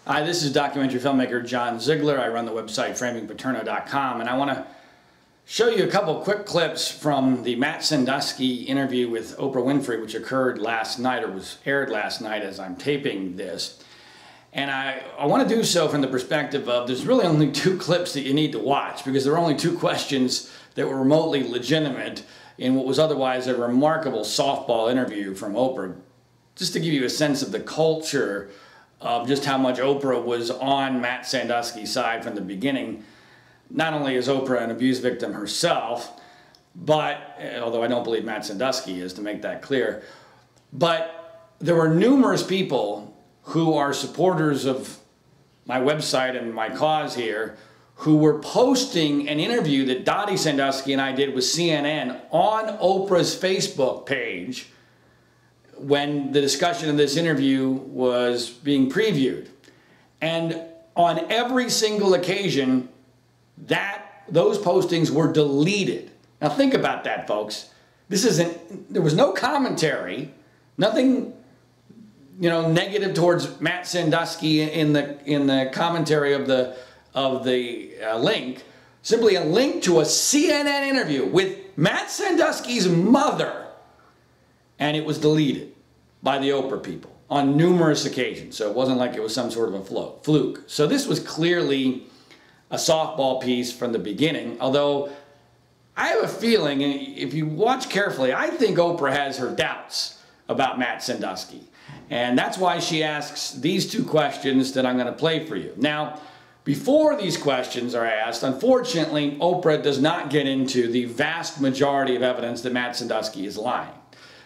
Hi, this is documentary filmmaker John Ziegler. I run the website framingpaterno.com, and I want to show you a couple quick clips from the Matt Sandusky interview with Oprah Winfrey, which occurred last night, or was aired last night as I'm taping this. And I want to do so from the perspective of there's really only two clips that you need to watch, because there are only two questions that were remotely legitimate in what was otherwise a remarkable softball interview from Oprah. Just to give you a sense of the culture of just how much Oprah was on Matt Sandusky's side from the beginning. Not only is Oprah an abuse victim herself, but, although I don't believe Matt Sandusky is, to make that clear, but there were numerous people who are supporters of my website and my cause here who were posting an interview that Dottie Sandusky and I did with CNN on Oprah's Facebook page when the discussion of this interview was being previewed. And on every single occasion, those postings were deleted. Now think about that, folks. There was no commentary, nothing, negative towards Matt Sandusky in the commentary of the link. Simply a link to a CNN interview with Matt Sandusky's mother. And it was deleted by the Oprah people on numerous occasions. So it wasn't like it was some sort of a fluke. So this was clearly a softball piece from the beginning, although I have a feeling, and if you watch carefully, I think Oprah has her doubts about Matt Sandusky. And that's why she asks these two questions that I'm going to play for you. Now, before these questions are asked, unfortunately, Oprah does not get into the vast majority of evidence that Matt Sandusky is lying.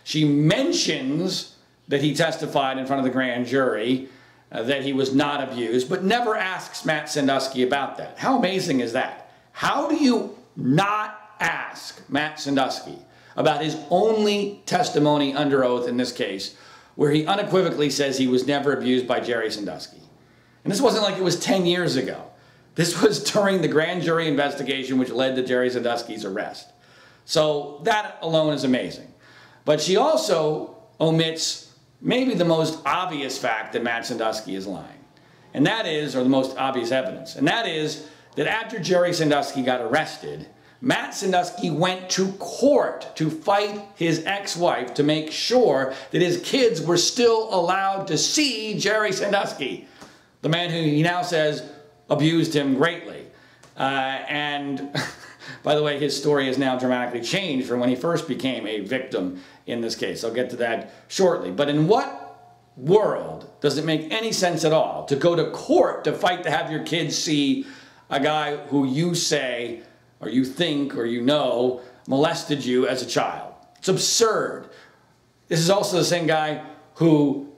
She mentions that he testified in front of the grand jury that he was not abused, but never asks Matt Sandusky about that. How amazing is that? How do you not ask Matt Sandusky about his only testimony under oath in this case, where he unequivocally says he was never abused by Jerry Sandusky? And this wasn't like it was 10 years ago. This was during the grand jury investigation which led to Jerry Sandusky's arrest. So that alone is amazing. But she also omits maybe the most obvious fact that Matt Sandusky is lying. And that is, or the most obvious evidence, and that is that after Jerry Sandusky got arrested, Matt Sandusky went to court to fight his ex-wife to make sure that his kids were still allowed to see Jerry Sandusky, the man who he now says abused him greatly. And by the way, his story has now dramatically changed from when he first became a victim in this case. I'll get to that shortly. But in what world does it make any sense at all to go to court to fight to have your kids see a guy who you say, or you think, or you know, molested you as a child? It's absurd. This is also the same guy who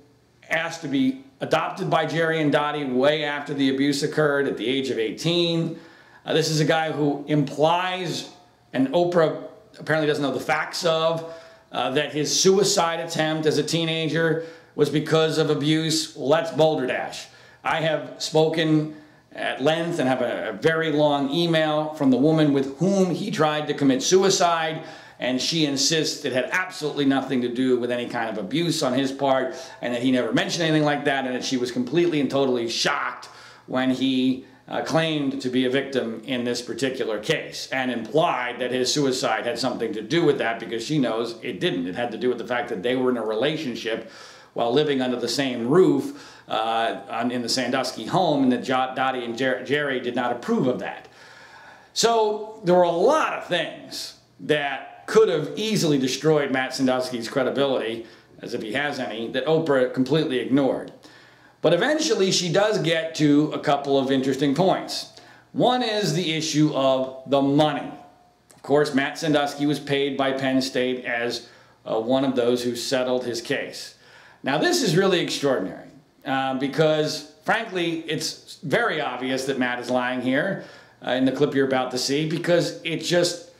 asked to be adopted by Jerry and Dottie way after the abuse occurred at the age of 18. This is a guy who implies, and Oprah apparently doesn't know the facts of, that his suicide attempt as a teenager was because of abuse. Well, that's balderdash. I have spoken at length and have a very long email from the woman with whom he tried to commit suicide, and she insists it had absolutely nothing to do with any kind of abuse on his part, and that he never mentioned anything like that, and that she was completely and totally shocked when he claimed to be a victim in this particular case, and implied that his suicide had something to do with that, because she knows it didn't. It had to do with the fact that they were in a relationship while living under the same roof in the Sandusky home, and that Dottie and Jerry did not approve of that. So there were a lot of things that could have easily destroyed Matt Sandusky's credibility, as if he has any, that Oprah completely ignored. But eventually she does get to a couple of interesting points. One is the issue of the money. Of course, Matt Sandusky was paid by Penn State as one of those who settled his case. Now this is really extraordinary because, frankly, it's very obvious that Matt is lying here in the clip you're about to see, because it just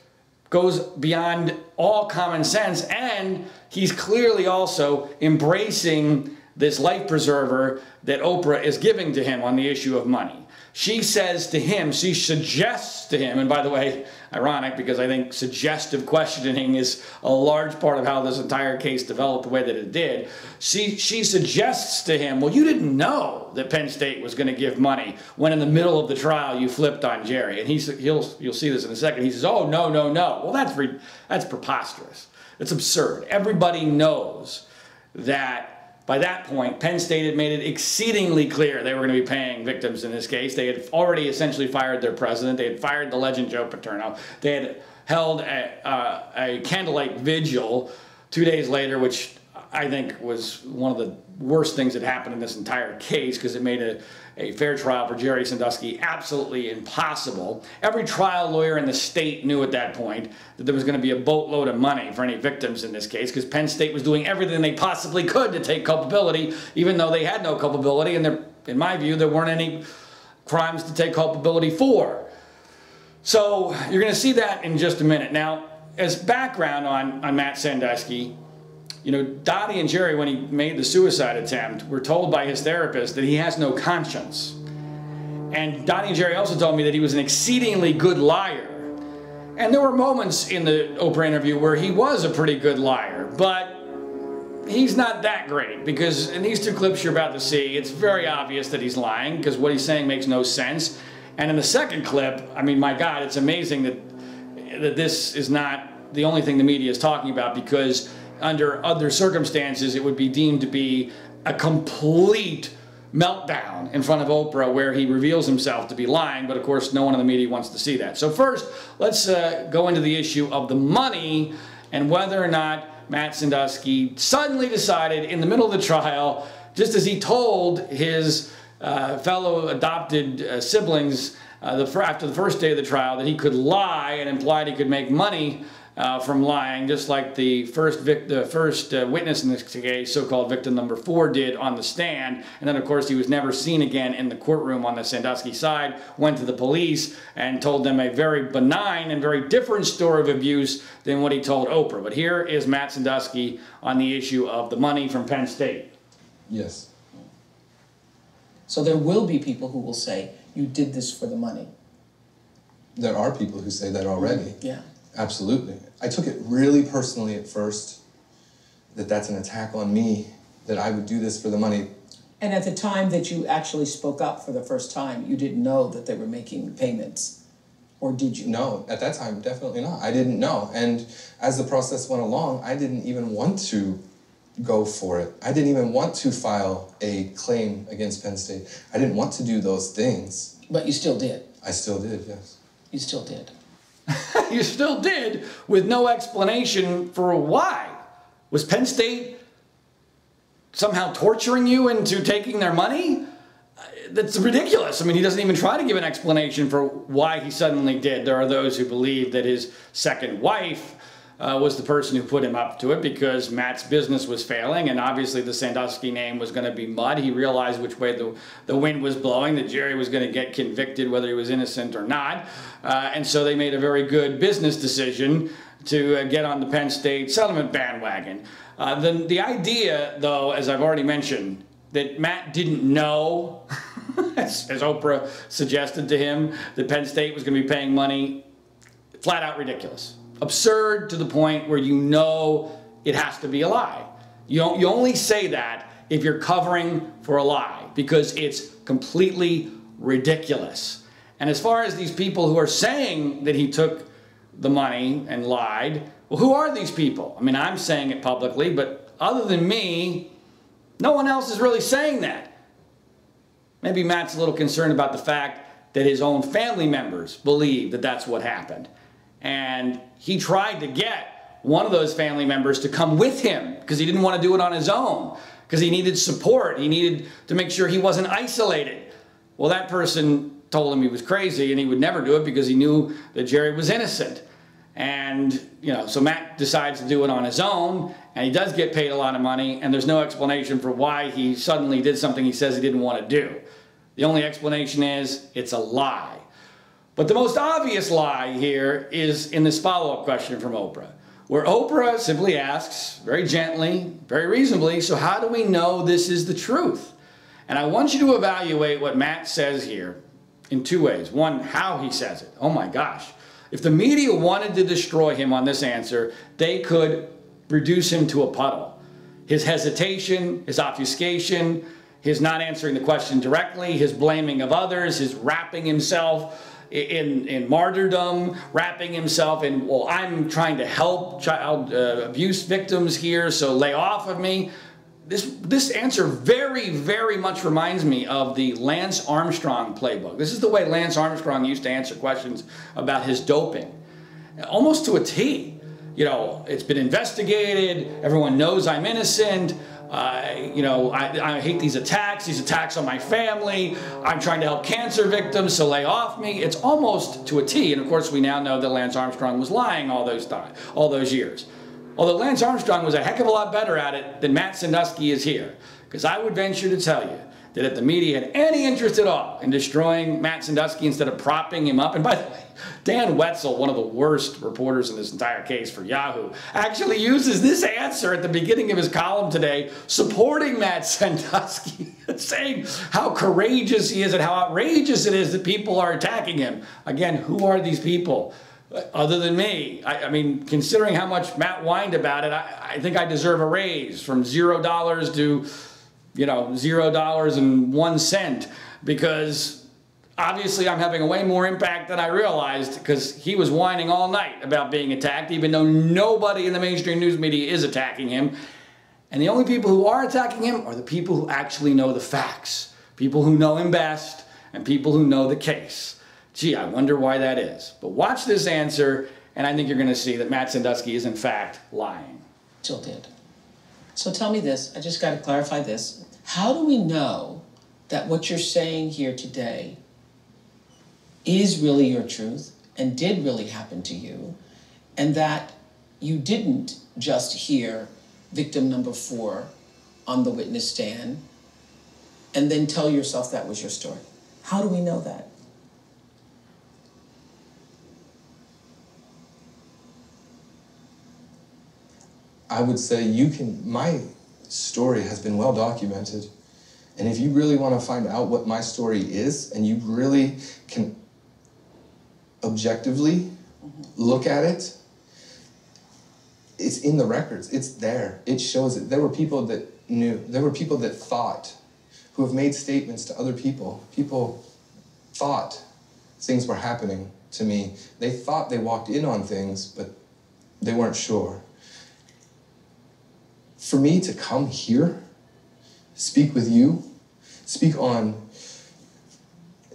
goes beyond all common sense, and he's clearly also embracing this life preserver that Oprah is giving to him on the issue of money. She says to him, she suggests to him, and by the way, ironic because I think suggestive questioning is a large part of how this entire case developed the way that it did. She suggests to him, well, you didn't know that Penn State was going to give money when in the middle of the trial you flipped on Jerry. And you'll see this in a second. He says, oh, no, no, no. Well, that's preposterous. It's absurd. Everybody knows that by that point, Penn State had made it exceedingly clear they were going to be paying victims in this case. They had already essentially fired their president. They had fired the legend Joe Paterno. They had held a candlelight vigil 2 days later, which I think was one of the worst things that happened in this entire case because it made a fair trial for Jerry Sandusky absolutely impossible. Every trial lawyer in the state knew at that point that there was going to be a boatload of money for any victims in this case because Penn State was doing everything they possibly could to take culpability, even though they had no culpability, and in my view, there weren't any crimes to take culpability for. So you're going to see that in just a minute. Now, as background on Matt Sandusky, you know, Dottie and Jerry, when he made the suicide attempt, were told by his therapist that he has no conscience. And Dottie and Jerry also told me that he was an exceedingly good liar. And there were moments in the Oprah interview where he was a pretty good liar, but he's not that great because in these two clips you're about to see, it's very obvious that he's lying because what he's saying makes no sense. And in the second clip, I mean, my God, it's amazing that this is not the only thing the media is talking about because under other circumstances, it would be deemed to be a complete meltdown in front of Oprah where he reveals himself to be lying, but of course no one in the media wants to see that. So first, let's go into the issue of the money and whether or not Matt Sandusky suddenly decided in the middle of the trial, just as he told his fellow adopted siblings after the first day of the trial that he could lie and implied he could make money from lying, just like the first witness in this case, so-called victim number 4, did on the stand. And then, of course, he was never seen again in the courtroom on the Sandusky side, went to the police and told them a very benign and very different story of abuse than what he told Oprah. But here is Matt Sandusky on the issue of the money from Penn State. Yes. So there will be people who will say, you did this for the money. There are people who say that already. Yeah. Absolutely. I took it really personally at first, that that's an attack on me, that I would do this for the money. And at the time that you actually spoke up for the first time, you didn't know that they were making payments, or did you? No, at that time, definitely not. I didn't know. And as the process went along, I didn't even want to go for it. I didn't even want to file a claim against Penn State. I didn't want to do those things. But you still did. I still did, yes. You still did. You still did, with no explanation for why. Was Penn State somehow torturing you into taking their money? That's ridiculous. I mean, he doesn't even try to give an explanation for why he suddenly did. There are those who believe that his second wife was the person who put him up to it because Matt's business was failing and obviously the Sandusky name was going to be mud. He realized which way the wind was blowing, that Jerry was going to get convicted whether he was innocent or not. And so they made a very good business decision to get on the Penn State settlement bandwagon. The idea, though, as I've already mentioned, that Matt didn't know, as Oprah suggested to him, that Penn State was going to be paying money, flat out ridiculous. Absurd to the point where you know it has to be a lie. You only say that if you're covering for a lie because it's completely ridiculous. And as far as these people who are saying that he took the money and lied, well, who are these people? I mean, I'm saying it publicly, but other than me, no one else is really saying that. Maybe Matt's a little concerned about the fact that his own family members believe that that's what happened. And he tried to get one of those family members to come with him because he didn't want to do it on his own, because he needed support. He needed to make sure he wasn't isolated. Well, that person told him he was crazy and he would never do it because he knew that Jerry was innocent. And, you know, so Matt decides to do it on his own, and he does get paid a lot of money, and there's no explanation for why he suddenly did something he says he didn't want to do. The only explanation is it's a lie. But the most obvious lie here is in this follow-up question from Oprah. where Oprah simply asks, very gently, very reasonably, so how do we know this is the truth? And I want you to evaluate what Matt says here in two ways. One, how he says it. Oh my gosh. If the media wanted to destroy him on this answer, they could reduce him to a puddle. His hesitation, his obfuscation, his not answering the question directly, his blaming of others, his wrapping himself in martyrdom, wrapping himself in, well, I'm trying to help child abuse victims here, so lay off of me. This answer very, very much reminds me of the Lance Armstrong playbook. This is the way Lance Armstrong used to answer questions about his doping, almost to a T. You know, it's been investigated, everyone knows I'm innocent, you know, I hate these attacks on my family, I'm trying to help cancer victims, so lay off me. It's almost to a T, and of course we now know that Lance Armstrong was lying all those years. Although Lance Armstrong was a heck of a lot better at it than Matt Sandusky is here. Because I would venture to tell you that if the media had any interest at all in destroying Matt Sandusky instead of propping him up, and by the way, Dan Wetzel, one of the worst reporters in this entire case for Yahoo, actually uses this answer at the beginning of his column today, supporting Matt Sandusky, saying how courageous he is and how outrageous it is that people are attacking him. Again, who are these people? Other than me. I mean, considering how much Matt whined about it, I think I deserve a raise from $0 to, you know, $0.01, because obviously I'm having a way more impact than I realized, because he was whining all night about being attacked, even though nobody in the mainstream news media is attacking him. And the only people who are attacking him are the people who actually know the facts, people who know him best, and people who know the case. Gee, I wonder why that is. But watch this answer, and I think you're going to see that Matt Sandusky is, in fact, lying. Still did. So tell me this. I just got to clarify this. How do we know that what you're saying here today is really your truth and did really happen to you, and that you didn't just hear victim number 4 on the witness stand and then tell yourself that was your story? How do we know that? I would say my story has been well documented. And if you really want to find out what my story is, and you really can objectively look at it, it's in the records. It's there. It shows it. There were people that knew. There were people that thought, who have made statements to other people. People thought things were happening to me. They thought they walked in on things, but they weren't sure. For me to come here, speak with you, speak on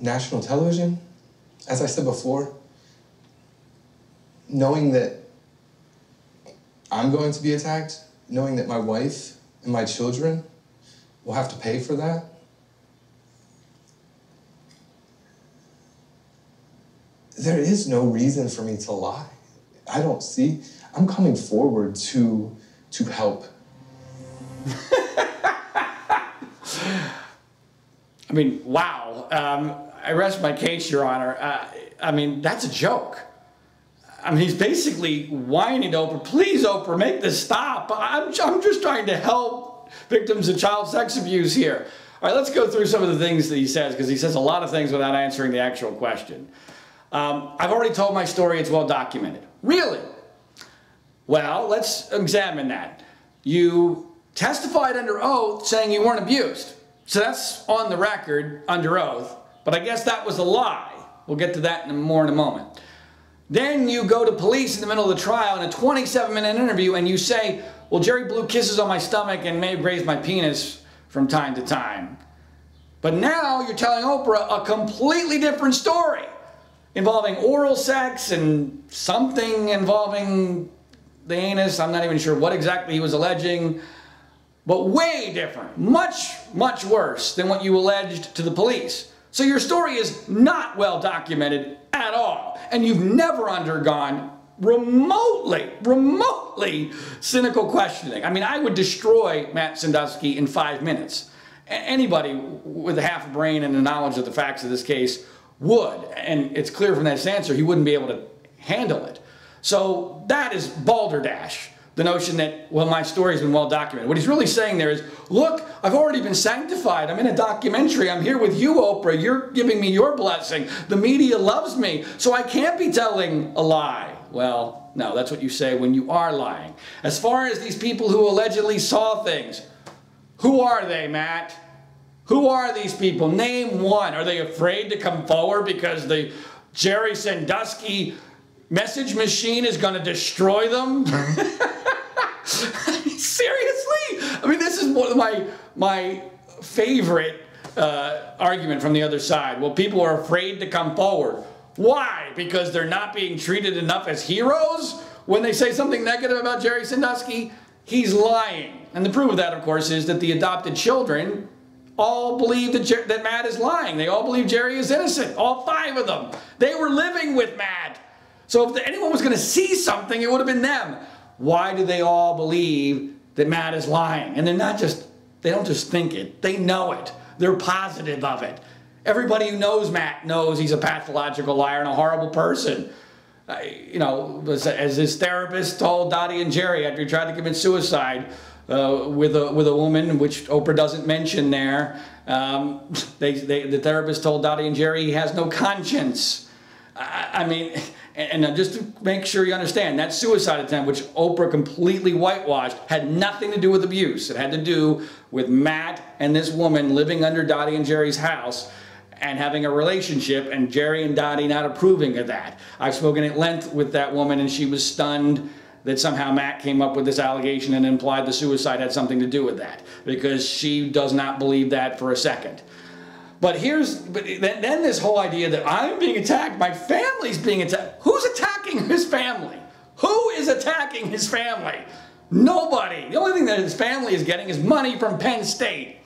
national television, as I said before, knowing that I'm going to be attacked, knowing that my wife and my children will have to pay for that, there is no reason for me to lie. I don't see. I'm coming forward to help. I mean, wow. I rest my case, Your Honor. I mean, that's a joke. I mean, he's basically whining to Oprah, please, Oprah, make this stop. I'm just trying to help victims of child sex abuse here. All right, let's go through some of the things that he says, because he says a lot of things without answering the actual question. I've already told my story. It's well documented. Really? Well, let's examine that. You testified under oath saying you weren't abused. So that's on the record under oath, but I guess that was a lie. We'll get to that more in a moment. Then you go to police in the middle of the trial in a 27-minute interview and you say, well, Jerry blew kisses on my stomach and may have grazed my penis from time to time. But now you're telling Oprah a completely different story involving oral sex and something involving the anus. I'm not even sure what exactly he was alleging, but way different, much, much worse than what you alleged to the police. So your story is not well documented at all, and you've never undergone remotely cynical questioning. I mean, I would destroy Matt Sandusky in 5 minutes. Anybody with a half a brain and a knowledge of the facts of this case would, and it's clear from this answer he wouldn't be able to handle it. So that is balderdash. The notion that, well, my story's been well documented. What he's really saying there is, look, I've already been sanctified. I'm in a documentary. I'm here with you, Oprah. You're giving me your blessing. The media loves me, so I can't be telling a lie. Well, no, that's what you say when you are lying. As far as these people who allegedly saw things, who are they, Matt? Who are these people? Name one. Are they afraid to come forward because the Jerry Sandusky message machine is going to destroy them? Seriously? I mean, this is one of my favorite argument from the other side. Well, people are afraid to come forward. Why? Because they're not being treated enough as heroes? When they say something negative about Jerry Sandusky, he's lying. And the proof of that, of course, is that the adopted children all believe that Matt is lying. They all believe Jerry is innocent. All 5 of them. They were living with Matt. So if anyone was going to see something, it would have been them. Why do they all believe that Matt is lying? And they don't just think it, they know it. They're positive of it. Everybody who knows Matt knows he's a pathological liar and a horrible person. You know, as his therapist told Dottie and Jerry after he tried to commit suicide with a woman, which Oprah doesn't mention there, the therapist told Dottie and Jerry he has no conscience. I mean, and just to make sure you understand, that suicide attempt, which Oprah completely whitewashed, had nothing to do with abuse. It had to do with Matt and this woman living under Dottie and Jerry's house and having a relationship, and Jerry and Dottie not approving of that. I've spoken at length with that woman, and she was stunned that somehow Matt came up with this allegation and implied the suicide had something to do with that, because she does not believe that for a second. But then this whole idea that I'm being attacked, my family's being attacked. Who's attacking his family? Who is attacking his family? Nobody. The only thing that his family is getting is money from Penn State.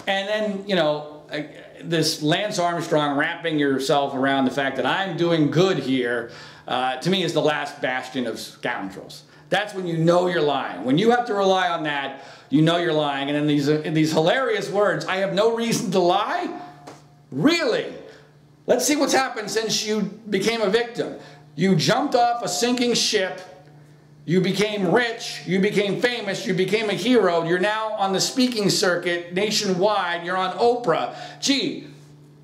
And then, you know, this Lance Armstrong wrapping yourself around the fact that I'm doing good here, to me is the last bastion of scoundrels. That's when you know you're lying. When you have to rely on that, you know you're lying. And in these hilarious words, I have no reason to lie? Really? Let's see what's happened since you became a victim. You jumped off a sinking ship. You became rich. You became famous. You became a hero. You're now on the speaking circuit nationwide. You're on Oprah. Gee,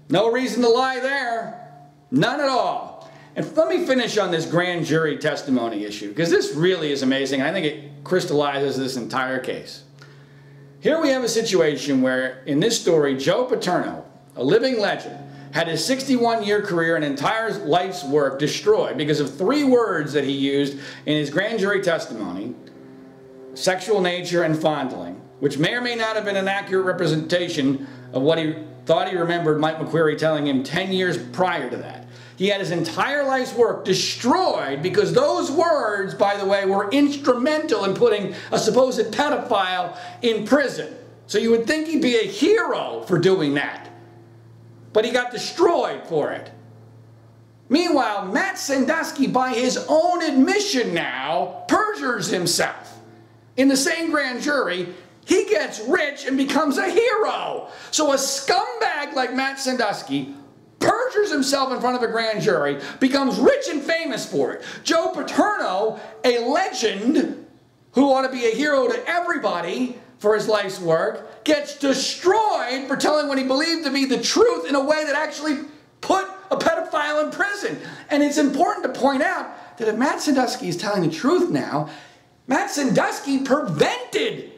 no reason to lie there. None at all. And let me finish on this grand jury testimony issue, because this really is amazing. I think it crystallizes this entire case. Here we have a situation where, in this story, Joe Paterno, a living legend, had his 61-year career and entire life's work destroyed because of 3 words that he used in his grand jury testimony: sexual nature and fondling, which may or may not have been an accurate representation of what he thought he remembered Mike McQuarrie telling him 10 years prior to that. He had his entire life's work destroyed because those words, by the way, were instrumental in putting a supposed pedophile in prison. So you would think he'd be a hero for doing that. But he got destroyed for it. Meanwhile, Matt Sandusky, by his own admission now, perjures himself. In the same grand jury, he gets rich and becomes a hero. So a scumbag like Matt Sandusky perjures himself in front of a grand jury, becomes rich and famous for it. Joe Paterno, a legend who ought to be a hero to everybody for his life's work, gets destroyed for telling what he believed to be the truth in a way that actually put a pedophile in prison. And it's important to point out that if Matt Sandusky is telling the truth now, Matt Sandusky prevented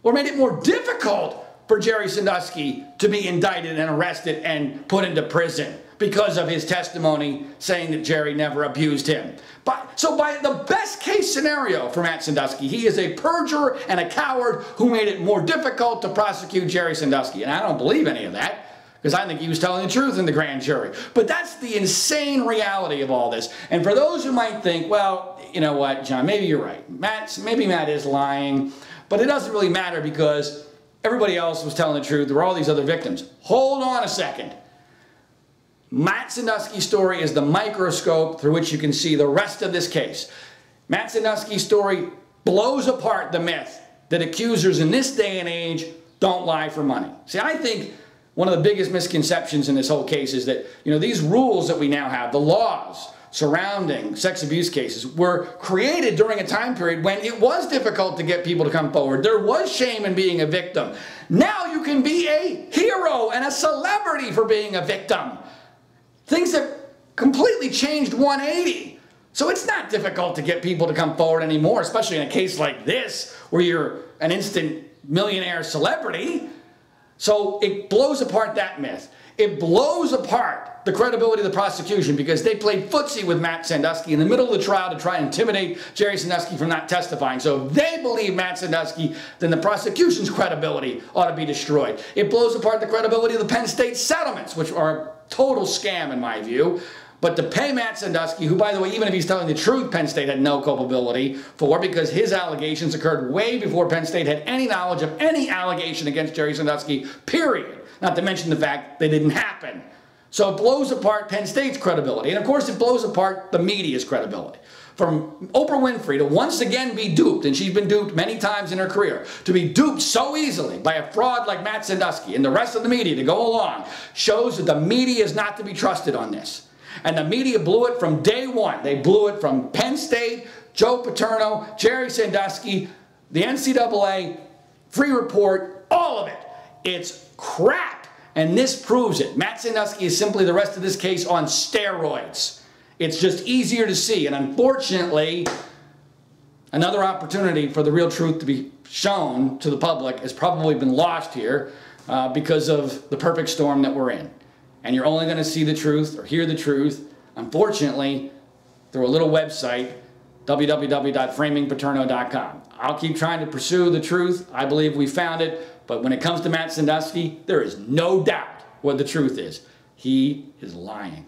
or made it more difficult for Jerry Sandusky to be indicted and arrested and put into prison because of his testimony saying that Jerry never abused him. So by the best case scenario for Matt Sandusky, he is a perjurer and a coward who made it more difficult to prosecute Jerry Sandusky. And I don't believe any of that, because I think he was telling the truth in the grand jury. But that's the insane reality of all this. And for those who might think, well, you know what, John, maybe you're right. Maybe Matt is lying, but it doesn't really matter because everybody else was telling the truth. There were all these other victims. Hold on a second. Matt Sandusky's story is the microscope through which you can see the rest of this case. Matt Sandusky's story blows apart the myth that accusers in this day and age don't lie for money. See, I think one of the biggest misconceptions in this whole case is that, you know, these rules that we now have, the laws, surrounding sex abuse cases were created during a time period when it was difficult to get people to come forward. There was shame in being a victim. Now you can be a hero and a celebrity for being a victim. Things have completely changed 180. So it's not difficult to get people to come forward anymore, especially in a case like this where you're an instant millionaire celebrity. So it blows apart that myth. It blows apart the credibility of the prosecution because they played footsie with Matt Sandusky in the middle of the trial to try and intimidate Jerry Sandusky from not testifying. So if they believe Matt Sandusky, then the prosecution's credibility ought to be destroyed. It blows apart the credibility of the Penn State settlements, which are a total scam in my view. But to pay Matt Sandusky, who, by the way, even if he's telling the truth, Penn State had no culpability for, because his allegations occurred way before Penn State had any knowledge of any allegation against Jerry Sandusky, period. Not to mention the fact they didn't happen. So it blows apart Penn State's credibility. And of course, it blows apart the media's credibility. From Oprah Winfrey to once again be duped, and she's been duped many times in her career, to be duped so easily by a fraud like Matt Sandusky and the rest of the media to go along, shows that the media is not to be trusted on this. And the media blew it from day one. They blew it from Penn State, Joe Paterno, Jerry Sandusky, the NCAA, Free Report, all of it. It's crap. And this proves it. Matt Sandusky is simply the rest of this case on steroids. It's just easier to see. And unfortunately, another opportunity for the real truth to be shown to the public has probably been lost here because of the perfect storm that we're in. And you're only going to see the truth or hear the truth, unfortunately, through a little website, www.framingpaterno.com. I'll keep trying to pursue the truth. I believe we found it. But when it comes to Matt Sandusky, there is no doubt what the truth is. He is lying.